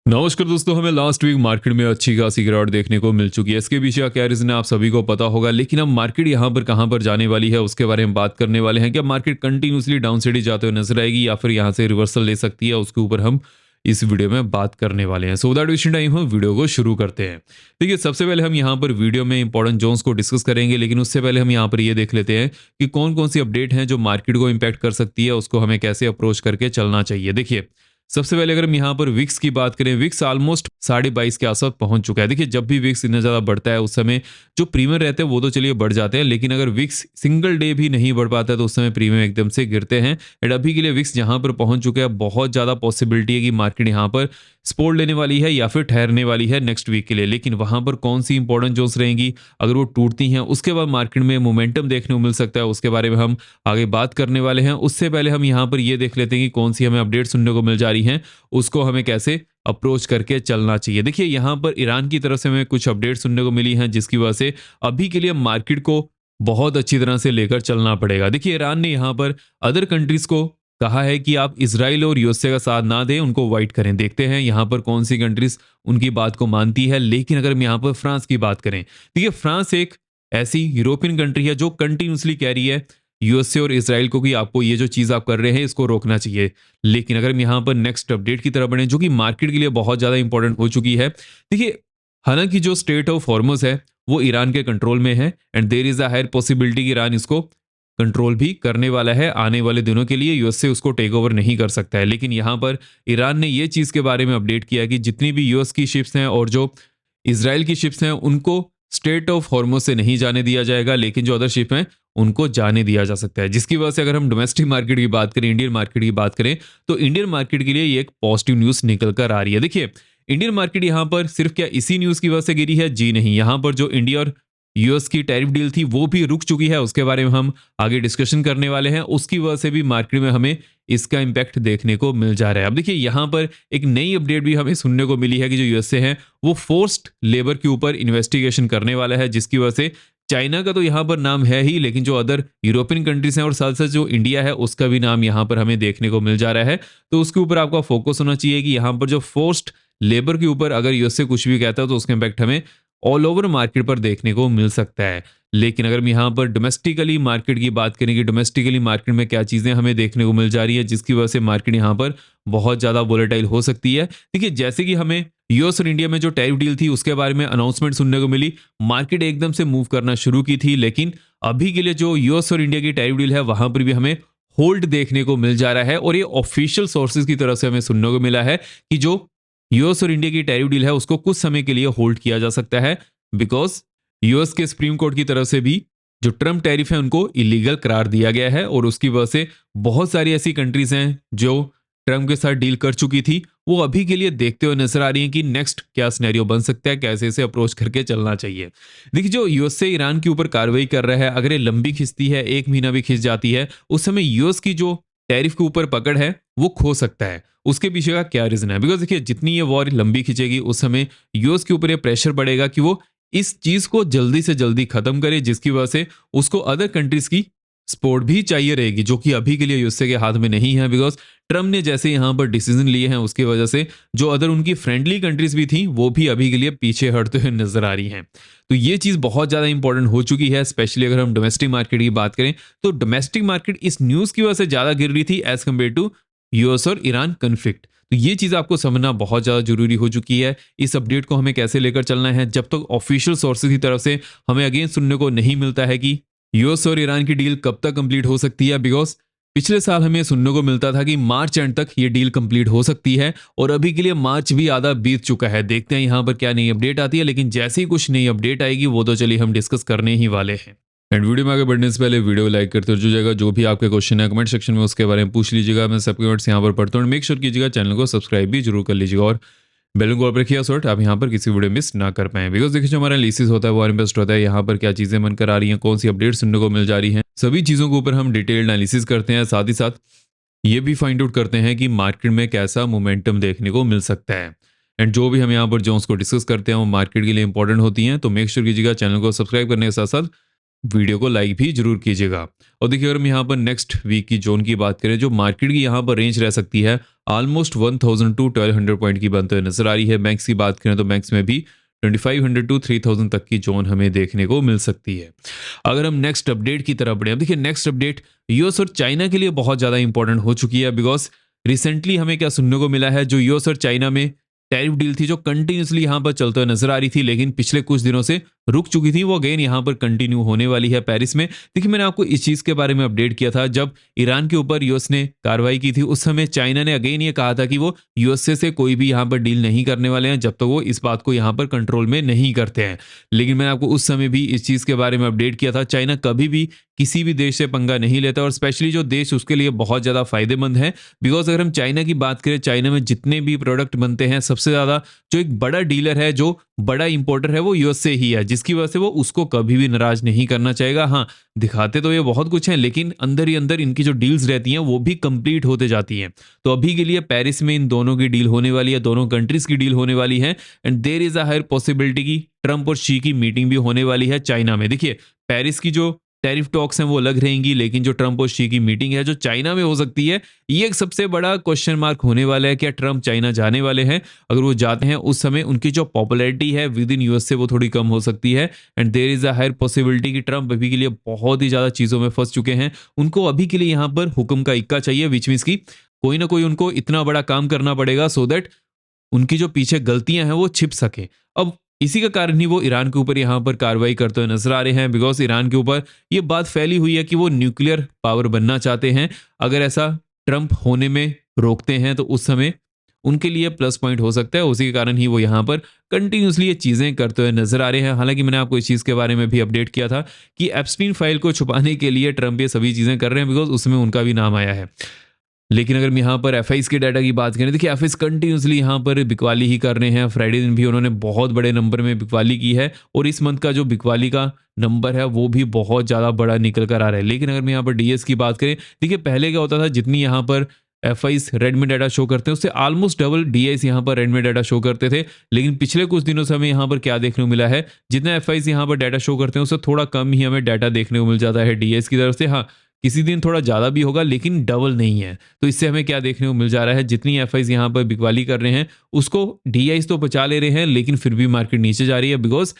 नमस्कार दोस्तों, हमें लास्ट वीक मार्केट में अच्छी खासी गिरावट देखने को मिल चुकी है। इसके पीछे का क्या रीजन है आप सभी को पता होगा, लेकिन अब मार्केट यहाँ पर कहाँ पर जाने वाली है उसके बारे में बात करने वाले हैं। क्या मार्केट कंटिन्यूसली डाउन साइड ही जाते हुए नजर आएगी या फिर यहाँ से रिवर्सल ले सकती है, उसके ऊपर हम इस वीडियो में बात करने वाले हैं। सो दैट वेस्टिंग टाइम हम वीडियो को शुरू करते हैं। देखिए, सबसे पहले हम यहाँ पर वीडियो में इंपॉर्टेंट जोन्स को डिस्कस करेंगे, लेकिन उससे पहले हम यहाँ पर ये देख लेते हैं कि कौन कौन सी अपडेट हैं जो मार्केट को इम्पैक्ट कर सकती है, उसको हमें कैसे अप्रोच करके चलना चाहिए। देखिए, सबसे पहले अगर हम यहाँ पर विक्स की बात करें, विक्स ऑलमोस्ट 22.5 के आसपास पहुंच चुका है। देखिए, जब भी विक्स इतना ज़्यादा बढ़ता है उस समय जो प्रीमियम रहते हैं वो तो चलिए बढ़ जाते हैं, लेकिन अगर विक्स सिंगल डे भी नहीं बढ़ पाता है तो उस समय प्रीमियम एकदम से गिरते हैं। एंड अभी के लिए विक्स जहाँ पर पहुंच चुके हैं, बहुत ज़्यादा पॉसिबिलिटी है कि मार्केट यहाँ पर सपोर्ट लेने वाली है या फिर ठहरने वाली है नेक्स्ट वीक के लिए। लेकिन वहां पर कौन सी इंपॉर्टेंट जोन्स रहेंगी, अगर वो टूटती हैं उसके बाद मार्केट में मोमेंटम देखने को मिल सकता है, उसके बारे में हम आगे बात करने वाले हैं। उससे पहले हम यहाँ पर ये देख लेते हैं कि कौन सी हमें अपडेट सुनने को मिल जा रही हैं, उसको हमें कैसे अप्रोच करके चलना चाहिए। देखिए, यहाँ पर ईरान की तरफ से हमें कुछ अपडेट सुनने को मिली हैं, जिसकी वजह से अभी के लिए मार्केट को बहुत अच्छी तरह से लेकर चलना पड़ेगा। देखिए, ईरान ने यहाँ पर अदर कंट्रीज को कहा है कि आप इजराइल और यूएसए का साथ ना दें, उनको अवॉइड करें। देखते हैं यहाँ पर कौन सी कंट्रीज उनकी बात को मानती है। लेकिन अगर हम यहाँ पर फ्रांस की बात करें, देखिए फ्रांस एक ऐसी यूरोपियन कंट्री है जो कंटिन्यूसली कह रही है यूएसए और इसराइल को कि आपको ये जो चीज़ आप कर रहे हैं इसको रोकना चाहिए। लेकिन अगर हम यहाँ पर नेक्स्ट अपडेट की तरफ बढ़ें, जो कि मार्केट के लिए बहुत ज़्यादा इंपॉर्टेंट हो चुकी है। देखिए, हालांकि जो स्टेट ऑफ हॉर्मुज है वो ईरान के कंट्रोल में है, and there is a higher possibility कि ईरान इसको कंट्रोल भी करने वाला है आने वाले दिनों के लिए। यूएसए उसको टेक ओवर नहीं कर सकता है। लेकिन यहाँ पर ईरान ने ये चीज़ के बारे में अपडेट किया है कि जितनी भी यूएस की शिप्स हैं और जो इसराइल की शिप्स हैं उनको स्टेट ऑफ हॉर्मुज से नहीं जाने दिया जाएगा, लेकिन जो अदर शिप हैं उनको जाने दिया जा सकता है। जिसकी वजह से अगर हम डोमेस्टिक मार्केट की बात करें, इंडियन मार्केट की बात करें, तो इंडियन मार्केट के लिए ये एक पॉजिटिव न्यूज़ निकल कर आ रही है। देखिए, इंडियन मार्केट यहाँ पर सिर्फ क्या इसी न्यूज़ की वजह से गिरी है? जी नहीं, यहाँ पर जो इंडिया और यूएस की टैरिफ डील थी वो भी रुक चुकी है, उसके बारे में हम आगे डिस्कशन करने वाले हैं। उसकी वजह से भी मार्केट में हमें इसका इंपैक्ट देखने को मिल जा रहा है। अब देखिए, यहाँ पर एक नई अपडेट भी हमें सुनने को मिली है कि जो यूएसए है वो फोर्स्ड लेबर के ऊपर इन्वेस्टिगेशन करने वाला है, जिसकी वजह से चाइना का तो यहाँ पर नाम है ही, लेकिन जो अदर यूरोपियन कंट्रीज हैं और साथ साथ जो इंडिया है उसका भी नाम यहाँ पर हमें देखने को मिल जा रहा है। तो उसके ऊपर आपका फोकस होना चाहिए कि यहाँ पर जो फोर्स्ड लेबर के ऊपर अगर यूएसए कुछ भी कहता है तो उसका इंपैक्ट हमें ऑल ओवर मार्केट पर देखने को मिल सकता है। लेकिन अगर हम यहाँ पर डोमेस्टिकली मार्केट की बात करें कि डोमेस्टिकली मार्केट में क्या चीज़ें हमें देखने को मिल जा रही है, जिसकी वजह से मार्केट यहाँ पर बहुत ज़्यादा वोलेटाइल हो सकती है। देखिए, जैसे कि हमें यूएस और इंडिया में जो टैरिफ डील थी उसके बारे में अनाउंसमेंट सुनने को मिली, मार्केट एकदम से मूव करना शुरू की थी। लेकिन अभी के लिए जो यूएस और इंडिया की टैरिफ डील है वहां पर भी हमें होल्ड देखने को मिल जा रहा है, और ये ऑफिशियल सोर्सेज की तरफ से हमें सुनने को मिला है कि जो यूएस और इंडिया की टैरिफ डील है उसको कुछ समय के लिए होल्ड किया जा सकता है, बिकॉज यूएस के सुप्रीम कोर्ट की तरफ से भी जो ट्रम्प टैरिफ है उनको इलीगल करार दिया गया है, और उसकी वजह से बहुत सारी ऐसी कंट्रीज हैं जो ट्रम्प के साथ डील कर चुकी थी, वो अभी के लिए देखते हुए नजर आ रही हैं कि नेक्स्ट क्या सिनेरियो बन सकता है, कैसे इसे अप्रोच करके चलना चाहिए। देखिए, जो यूएसए ईरान के ऊपर कार्रवाई कर रहा है, अगर ये लंबी खिंचती है, एक महीना भी खिंच जाती है, उस समय यूएस की जो टैरिफ के ऊपर पकड़ है वो खो सकता है। उसके पीछे का क्या रीजन है? बिकॉज देखिए, जितनी ये वॉर लंबी खिंचेगी उस समय यूएस के ऊपर ये प्रेशर पड़ेगा कि वो इस चीज को जल्दी से जल्दी खत्म करे, जिसकी वजह से उसको अदर कंट्रीज की सपोर्ट भी चाहिए रहेगी, जो कि अभी के लिए यूएसए के हाथ में नहीं है। बिकॉज ट्रम्प ने जैसे यहाँ पर डिसीजन लिए हैं उसकी वजह से जो अदर उनकी फ्रेंडली कंट्रीज भी थी वो भी अभी के लिए पीछे हटते हुए नजर आ रही हैं। तो ये चीज़ बहुत ज़्यादा इंपॉर्टेंट हो चुकी है, स्पेशली अगर हम डोमेस्टिक मार्केट की बात करें तो डोमेस्टिक मार्केट इस न्यूज़ की वजह से ज़्यादा गिर रही थी एज कम्पेयर टू यूएस और ईरान कन्फ्लिक्ट। तो ये चीज़ आपको समझना बहुत ज़्यादा जरूरी हो चुकी है। इस अपडेट को हमें कैसे लेकर चलना है, जब तक ऑफिशियल सोर्सेज की तरफ से हमें अगेन सुनने को नहीं मिलता है कि यूएस और ईरान की डील कब तक कंप्लीट हो सकती है। बिकॉज पिछले साल हमें सुनने को मिलता था कि मार्च एंड तक ये डील कंप्लीट हो सकती है, और अभी के लिए मार्च भी आधा बीत चुका है। देखते हैं यहाँ पर क्या नई अपडेट आती है, लेकिन जैसे ही कुछ नई अपडेट आएगी वो तो चलिए हम डिस्कस करने ही वाले हैं। एंड वीडियो में आगे बढ़ने से पहले वीडियो लाइक करते हो जाएगा, जो भी आपके क्वेश्चन है कमेंट सेक्शन में उसके बारे में पूछ लीजिएगा, मैं सबके कमेंट्स यहाँ पर पढ़ता हूँ। मेक श्योर कीजिएगा चैनल को सब्सक्राइब भी जरूर कर लीजिएगा, और बेल को पर रखिएगा सॉर्ट आप यहाँ पर किसी वीडियो मिस ना कर पाएं। बिकॉज देखिए, जो हमारा एनालिसिस होता है वो इन्वेस्ट होता है, यहाँ पर क्या चीज़ें बनकर आ रही हैं, कौन सी अपडेट सुनने को मिल जा रही हैं, सभी चीज़ों के ऊपर हम डिटेल एनालिसिस करते हैं। साथ ही साथ ये भी फाइंड आउट करते हैं कि मार्केट में कैसा मोमेंटम देखने को मिल सकता है। एंड जो भी हम यहाँ पर जोन्स को डिस्कस करते हैं वो मार्केट के लिए इंपॉर्टेंट होती हैं। तो मेक श्योर कीजिएगा चैनल को सब्सक्राइब करने के साथ साथ वीडियो को लाइक भी जरूर कीजिएगा। और देखिए अगर हम यहाँ पर नेक्स्ट वीक की जोन की बात करें, जो मार्केट की यहाँ पर रेंज रह सकती है ऑलमोस्ट 1000 टू 1200 पॉइंट की बनते हुए नजर आ रही है। बैंक्स की बात करें तो बैंक्स में भी 2500 टू 3000 तक की जोन हमें देखने को मिल सकती है। अगर हम नेक्स्ट अपडेट की तरफ बढ़े, अब देखिए नेक्स्ट अपडेट यूएस और चाइना के लिए बहुत ज़्यादा इंपॉर्टेंट हो चुकी है, बिकॉज रिसेंटली हमें क्या सुनने को मिला है, जो यूएस और चाइना में टैरिफ डील थी जो कंटिन्यूसली यहाँ पर चलते हुए नजर आ रही थी, लेकिन पिछले कुछ दिनों से रुक चुकी थी, वो अगेन यहाँ पर कंटिन्यू होने वाली है पेरिस में। देखिए मैंने आपको इस चीज़ के बारे में अपडेट किया था, जब ईरान के ऊपर यूएस ने कार्रवाई की थी उस समय चाइना ने अगेन ये कहा था कि वो यूएसए से कोई भी यहाँ पर डील नहीं करने वाले हैं जब तक वो इस बात को यहाँ पर कंट्रोल में नहीं करते हैं। लेकिन मैंने आपको उस समय भी इस चीज़ के बारे में अपडेट किया था, चाइना कभी भी किसी भी देश से पंगा नहीं लेता, और स्पेशली जो देश उसके लिए बहुत ज़्यादा फायदेमंद है। बिकॉज अगर हम चाइना की बात करें, चाइना में जितने भी प्रोडक्ट बनते हैं सबसे ज़्यादा जो एक बड़ा डीलर है, जो बड़ा इंपोर्टर है, वो यूएस से ही है, जिसकी वजह से वो उसको कभी भी नाराज नहीं करना चाहेगा। हाँ, दिखाते तो ये बहुत कुछ है, लेकिन अंदर ही अंदर इनकी जो डील्स रहती हैं वो भी कंप्लीट होते जाती हैं। तो अभी के लिए पेरिस में इन दोनों की डील होने वाली है, दोनों कंट्रीज की डील होने वाली है, and there is a higher possibility की ट्रंप और शी की मीटिंग भी होने वाली है चाइना में। देखिए पेरिस की जो टैरिफ टॉक्स हैं वो अलग रहेंगी, लेकिन जो ट्रंप और शी की मीटिंग है जो चाइना में हो सकती है, ये एक सबसे बड़ा क्वेश्चन मार्क होने वाला है। क्या ट्रंप चाइना जाने वाले हैं? अगर वो जाते हैं उस समय उनकी जो पॉपुलैरिटी है विद इन यूएस से वो थोड़ी कम हो सकती है, and there is a higher possibility कि ट्रंप अभी के लिए बहुत ही ज़्यादा चीज़ों में फंस चुके हैं। उनको अभी के लिए यहाँ पर हुक्म का इक्का चाहिए, विच मीन्स की कोई ना कोई उनको इतना बड़ा काम करना पड़ेगा सो दैट उनकी जो पीछे गलतियां हैं वो छिप सके। अब इसी का कारण ही वो ईरान के ऊपर यहाँ पर कार्रवाई करते हुए नजर आ रहे हैं, बिकॉज ईरान के ऊपर ये बात फैली हुई है कि वो न्यूक्लियर पावर बनना चाहते हैं। अगर ऐसा ट्रंप होने में रोकते हैं तो उस समय उनके लिए प्लस पॉइंट हो सकता है, उसी के कारण ही वो यहाँ पर कंटिन्यूसली ये चीज़ें करते हुए नजर आ रहे हैं। हालांकि मैंने आपको इस चीज़ के बारे में भी अपडेट किया था कि एप्स्टीन फाइल को छुपाने के लिए ट्रंप ये सभी चीज़ें कर रहे हैं, बिकॉज उसमें उनका भी नाम आया है। लेकिन अगर हम यहाँ पर एफआईस के डाटा की बात करें, देखिए एफआईस कंटिन्यूसली यहाँ पर बिकवाली ही कर रहे हैं। फ्राइडे दिन भी उन्होंने बहुत बड़े नंबर में बिकवाली की है, और इस मंथ का जो बिकवाली का नंबर है वो भी बहुत ज़्यादा बड़ा निकल कर आ रहा है। लेकिन अगर हम यहाँ पर डीएस की बात करें, देखिए पहले क्या होता था, जितनी यहाँ पर एफआईस रेड में डाटा शो करते हैं उससे ऑलमोस्ट डबल डीआईस यहाँ पर रेड में डाटा शो करते थे। लेकिन पिछले कुछ दिनों से हमें यहाँ पर क्या देखने को मिला है, जितना एफआईस यहाँ पर डाटा शो करते हैं उससे थोड़ा कम ही हमें डाटा देखने को मिल जाता है डीएस की तरफ से। हाँ, किसी दिन थोड़ा ज़्यादा भी होगा लेकिन डबल नहीं है। तो इससे हमें क्या देखने को मिल जा रहा है, जितनी एफआईस यहाँ पर बिकवाली कर रहे हैं उसको डीआईस तो बचा ले रहे हैं, लेकिन फिर भी मार्केट नीचे जा रही है, बिकॉज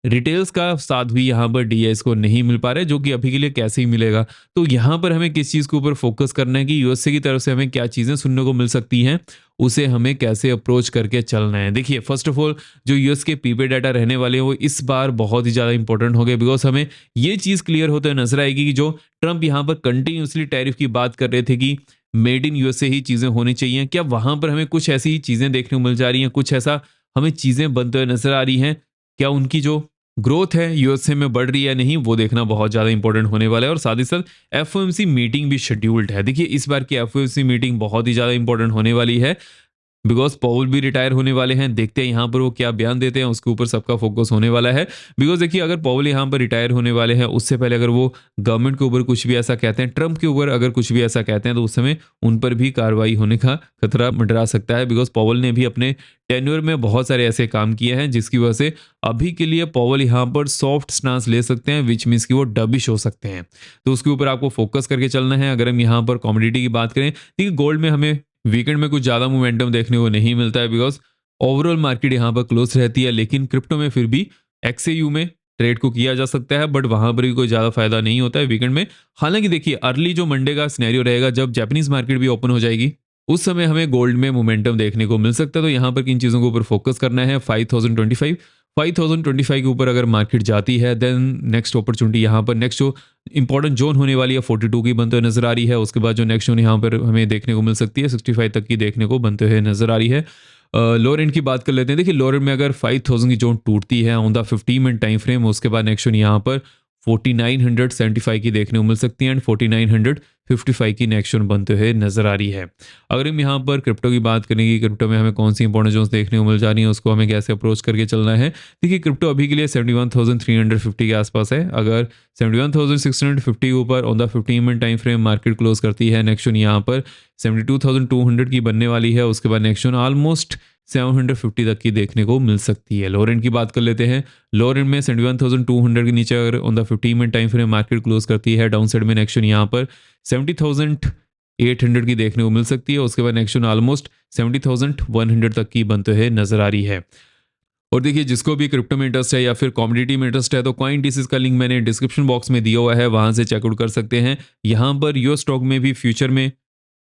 रिटेल्स का साथ भी यहाँ पर डीएस को नहीं मिल पा रहा है, जो कि अभी के लिए कैसे ही मिलेगा। तो यहाँ पर हमें किस चीज़ के ऊपर फोकस करना है कि यूएसए की तरफ से हमें क्या चीज़ें सुनने को मिल सकती हैं, उसे हमें कैसे अप्रोच करके चलना है। देखिए फर्स्ट ऑफ ऑल जो यूएस के पीपे डाटा रहने वाले हैं वो इस बार बहुत ही ज़्यादा इंपॉर्टेंट हो गए, बिकॉज हमें ये चीज़ क्लियर होते हुए नजर आएगी कि जो ट्रंप यहाँ पर कंटिन्यूसली टैरिफ की बात कर रहे थे कि मेड इन यूएसए ही चीज़ें होनी चाहिए, क्या वहाँ पर हमें कुछ ऐसी चीज़ें देखने को मिल जा रही हैं, कुछ ऐसा हमें चीज़ें बनते हुए नजर आ रही हैं, क्या उनकी जो ग्रोथ है यूएसए में बढ़ रही है या नहीं, वो देखना बहुत ज़्यादा इंपॉर्टेंट होने वाला है। और साथ ही साथ एफओएमसी मीटिंग भी शेड्यूल्ड है। देखिए इस बार की एफओएमसी मीटिंग बहुत ही ज़्यादा इंपॉर्टेंट होने वाली है, बिकॉज पॉवल भी रिटायर होने वाले हैं। देखते हैं यहाँ पर वो क्या बयान देते हैं, उसके ऊपर सबका फोकस होने वाला है। बिकॉज देखिए अगर पॉवल यहाँ पर रिटायर होने वाले हैं उससे पहले अगर वो गवर्नमेंट के ऊपर कुछ भी ऐसा कहते हैं, ट्रंप के ऊपर अगर कुछ भी ऐसा कहते हैं, तो उस समय उन पर भी कार्रवाई होने का खतरा मंडरा सकता है। बिकॉज पॉवल ने भी अपने टेन्योर में बहुत सारे ऐसे काम किए हैं जिसकी वजह से अभी के लिए पॉवल यहाँ पर सॉफ्ट स्टांस ले सकते हैं, विच मीन्स कि वो डबिश हो सकते हैं। तो उसके ऊपर आपको फोकस करके चलना है। अगर हम यहाँ पर कमोडिटी की बात करें, देखिए गोल्ड में हमें वीकेंड में कुछ ज़्यादा मोमेंटम देखने को नहीं मिलता है, बिकॉज ओवरऑल मार्केट यहाँ पर क्लोज रहती है। लेकिन क्रिप्टो में फिर भी एक्सएयू में ट्रेड को किया जा सकता है, बट वहाँ पर भी कोई ज़्यादा फायदा नहीं होता है वीकेंड में। हालांकि देखिए अर्ली जो मंडे का सिनेरियो रहेगा, जब जापानीज मार्केट भी ओपन हो जाएगी, उस समय हमें गोल्ड में मोमेंटम देखने को मिल सकता है। तो यहाँ पर किन चीज़ों के ऊपर फोकस करना है, 5025 के ऊपर अगर मार्केट जाती है, देन नेक्स्ट अपॉर्चुनिटी यहाँ पर नेक्स्ट जो इंपॉर्टेंट जोन होने वाली है 42 की बनते हुए नजर आ रही है। उसके बाद जो नेक्स्ट जोन यहाँ पर हमें देखने को मिल सकती है 65 तक की देखने को बनते हुए नजर आ रही है। लोअर एंड की बात कर लेते हैं। देखिए लोअर एंड में अगर 5000 की जोन टूटती है on the 15 minute time frame, उसके बाद नेक्स्ट जोन यहाँ पर 4975 की देखने को मिल सकती है, एंड 4955 की नेक्स्ट जोन बनते हुए नजर आ रही है। अगर हम यहाँ पर क्रिप्टो की बात करेंगे, क्रिप्टो में हमें कौन सी इंपॉर्टेंट जोन्स देखने को मिल जा रही है, उसको हमें कैसे अप्रोच करके चलना है। देखिए क्रिप्टो अभी के लिए 71,350 के आसपास है। अगर 71,650 के ऊपर on the 15 minute time frame market close करती है, नेक्स्ट जोन यहाँ पर 72,200 की बनने वाली है। उसके बाद नेक्स्ट जोन ऑलमोस्ट 750 तक की देखने को मिल सकती है। लोअर एंड की बात कर लेते हैं। लोअर एंड में 71,200 के नीचे अगर on the 15 minute time frame market close करती है, डाउन साइड में नेक्स्ट यहाँ पर 70,800 की देखने को मिल सकती है। उसके बाद नेक्स्ट ऑलमोस्ट 70,100 तक की बनते हुए नजर आ रही है। और देखिए, जिसको भी क्रिप्टो में इंटरेस्ट है या फिर कमोडिटी में इंटरेस्ट है, तो कॉइनडिसीज का लिंक मैंने डिस्क्रिप्शन बॉक्स में दिया हुआ है, वहां से चेकआउट कर सकते हैं। यहाँ पर यूएस स्टॉक में भी फ्यूचर में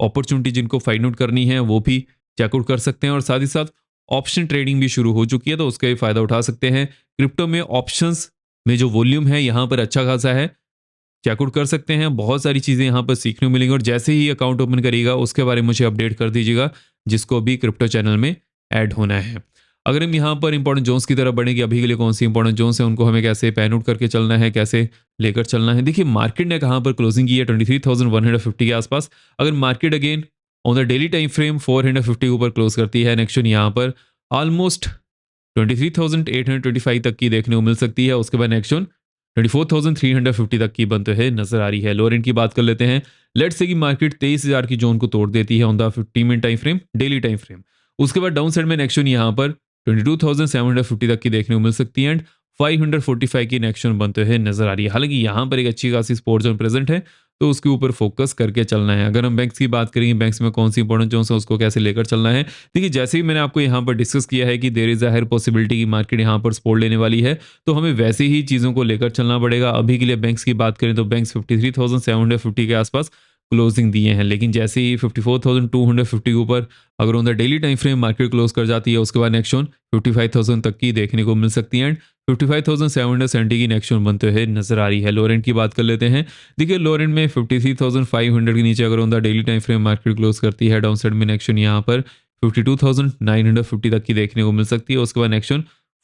अपॉर्चुनिटी जिनको फाइंड आउट करनी है वो भी चेकआउट कर सकते हैं, और साथ ही साथ ऑप्शन ट्रेडिंग भी शुरू हो चुकी है, तो उसका भी फायदा उठा सकते हैं। क्रिप्टो में ऑप्शंस में जो वॉल्यूम है यहाँ पर अच्छा खासा है, चेकआउट कर सकते हैं। बहुत सारी चीज़ें यहाँ पर सीखने को मिलेंगी, और जैसे ही अकाउंट ओपन करिएगा उसके बारे में मुझे अपडेट कर दीजिएगा, जिसको भी क्रिप्टो चैनल में ऐड होना है। अगर हम यहाँ पर इंपॉर्टेंट जोन्स की तरफ बढ़ेंगे, अभी के लिए कौन सी इंपॉर्टेंट जोन्स है उनको हमें कैसे पैन आउट करके चलना है, कैसे लेकर चलना है। देखिए, मार्केट ने कहाँ पर क्लोजिंग की है 23,150 के आसपास। अगर market again on the daily time frame 450 के ऊपर क्लोज करती है, नेक्स्ट यहाँ पर ऑलमोस्ट 23,825 तक की देखने को मिल सकती है। उसके बाद नेक्स्ट 24,350 तक की बनते हैं नजर आ रही है। लोअर एंड की बात कर लेते हैं। लेट्स से कि मार्केट 23,000 की जोन को तोड़ देती है on the 50 minute time frame, daily time frame. उसके बाद डाउन साइड में नेक्स्ट यहाँ पर 22,750 तक की देखने को मिल सकती है, एंड 545 की नेक्स्ट बनते हुए नजर आ रही है। हालांकि यहाँ पर एक अच्छी खासी सपोर्ट जोन प्रेजेंट है, तो उसके ऊपर फोकस करके चलना है। अगर हम बैंक्स की बात करेंगे, बैंक्स में कौन सी इंपॉर्टेंट जोन्स है उसको कैसे लेकर चलना है। देखिए, जैसे ही मैंने आपको यहाँ पर डिस्कस किया है कि there is a higher possibility की मार्केट यहाँ पर सपोर्ट लेने वाली है, तो हमें वैसे ही चीज़ों को लेकर चलना पड़ेगा। अभी के लिए बैंक्स की बात करें तो बैंक्स 53,750 के आसपास क्लोजिंग दिए हैं, लेकिन जैसे ही 54,250 के ऊपर अगर on the daily time frame market close कर जाती है, उसके बाद नेक्स्ट 55,000 तक की देखने को मिल सकती है, एंड 55,770 की नेक्स्ट बनते हुए नजर आ रही है। लोअर एंड की बात कर लेते हैं। देखिए, लोअर एंड में 53,500 के नीचे अगर on the daily time frame market close करती है, डाउन साइड में नेक्स्ट यहाँ पर 52,950 तक की देखने को मिल सकती है। उसके बाद नेक्स्ट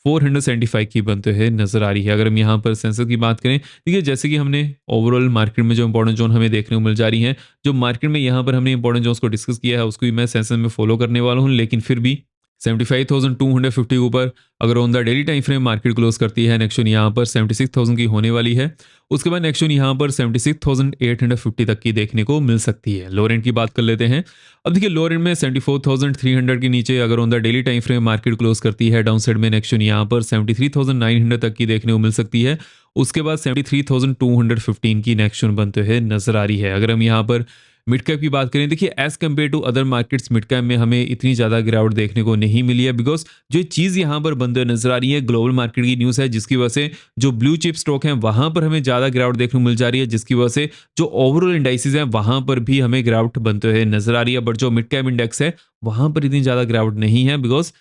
475 की बनते हुए नजर आ रही है। अगर हम यहाँ पर सेंसर की बात करें, देखिए जैसे कि हमने ओवरऑल मार्केट में जो इंपॉर्टेंट जोन हमें देखने को मिल जा रही है, जो मार्केट में यहाँ पर हमने इंपॉर्टेंट जोन्स को डिस्कस किया है उसको भी मैं सेंसर में फॉलो करने वाला हूँ, लेकिन फिर भी 75,250 के ऊपर अगर on the daily time frame market close करती है, नेक्स्ट यहाँ पर 76,000 की होने वाली है। उसके बाद नेक्स्ट यहाँ पर 76,850 तक की देखने को मिल सकती है। लोअर एंड की बात कर लेते हैं। अब देखिए, लोअर एंड में 74,300 के नीचे अगर on the daily time frame market close करती है, डाउन साइड में नेक्स्ट यहाँ पर 73,900 तक की देखने को मिल सकती है। उसके बाद 73,215 की नेक्स्ट बनते हुए नजर आ रही है। अगर हम यहाँ पर मिड कैप की बात करें, देखिए as compare to other markets mid cap में हमें इतनी ज़्यादा गिरावट देखने को नहीं मिली है, बिकॉज जो चीज़ यहाँ पर बनते हुए नजर आ रही है ग्लोबल मार्केट की न्यूज़ है, जिसकी वजह से जो ब्लू चिप स्टॉक हैं वहाँ पर हमें ज़्यादा गिरावट देखने को मिल जा रही है, जिसकी वजह से जो ओवरऑल इंडाइसेस हैं वहाँ पर भी हमें गिरावट बनते हुए नजर आ रही है। बट जो मिड कैप इंडेक्स है वहाँ पर इतनी ज़्यादा गिरावट नहीं है, बिकॉज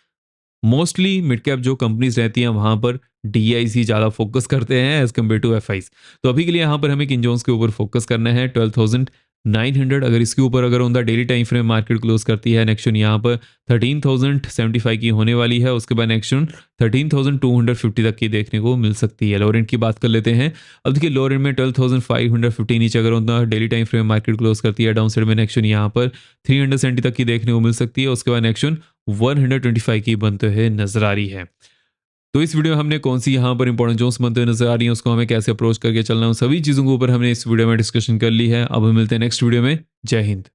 मोस्टली मिड कैप जो कंपनीज रहती हैं वहाँ पर डीआईसी ज़्यादा फोकस करते हैं एज कम्पेयर टू एफआईस। तो अभी के लिए यहाँ पर हमें किन जोन्स के ऊपर फोकस करना है, 12,900 अगर इसके ऊपर अगर on the daily time frame market close करती है, नेक्स्ट यहाँ पर 13,075 की होने वाली है। उसके बाद नेक्स्ट 13,250 तक की देखने को मिल सकती है। लोअर एंड की बात कर लेते हैं। अब देखिए, लोअर एंड में 12,550 नीचे अगर on the daily time frame market close करती है, डाउन साइड में नेक्स्ट यहाँ पर 370 तक की देखने को मिल सकती है। उसके बाद नेक्स्ट 125 की बनते हुए नजर आ रही है। तो इस वीडियो में हमने कौन सी यहाँ पर इंपॉर्टेंट जोन्स बनते हुए नजर आ रही है, उसको हमें कैसे अप्रोच करके चलना है, उन सभी चीज़ों के ऊपर हमने इस वीडियो में डिस्कशन कर ली है। अब हम मिलते हैं नेक्स्ट वीडियो में। जय हिंद।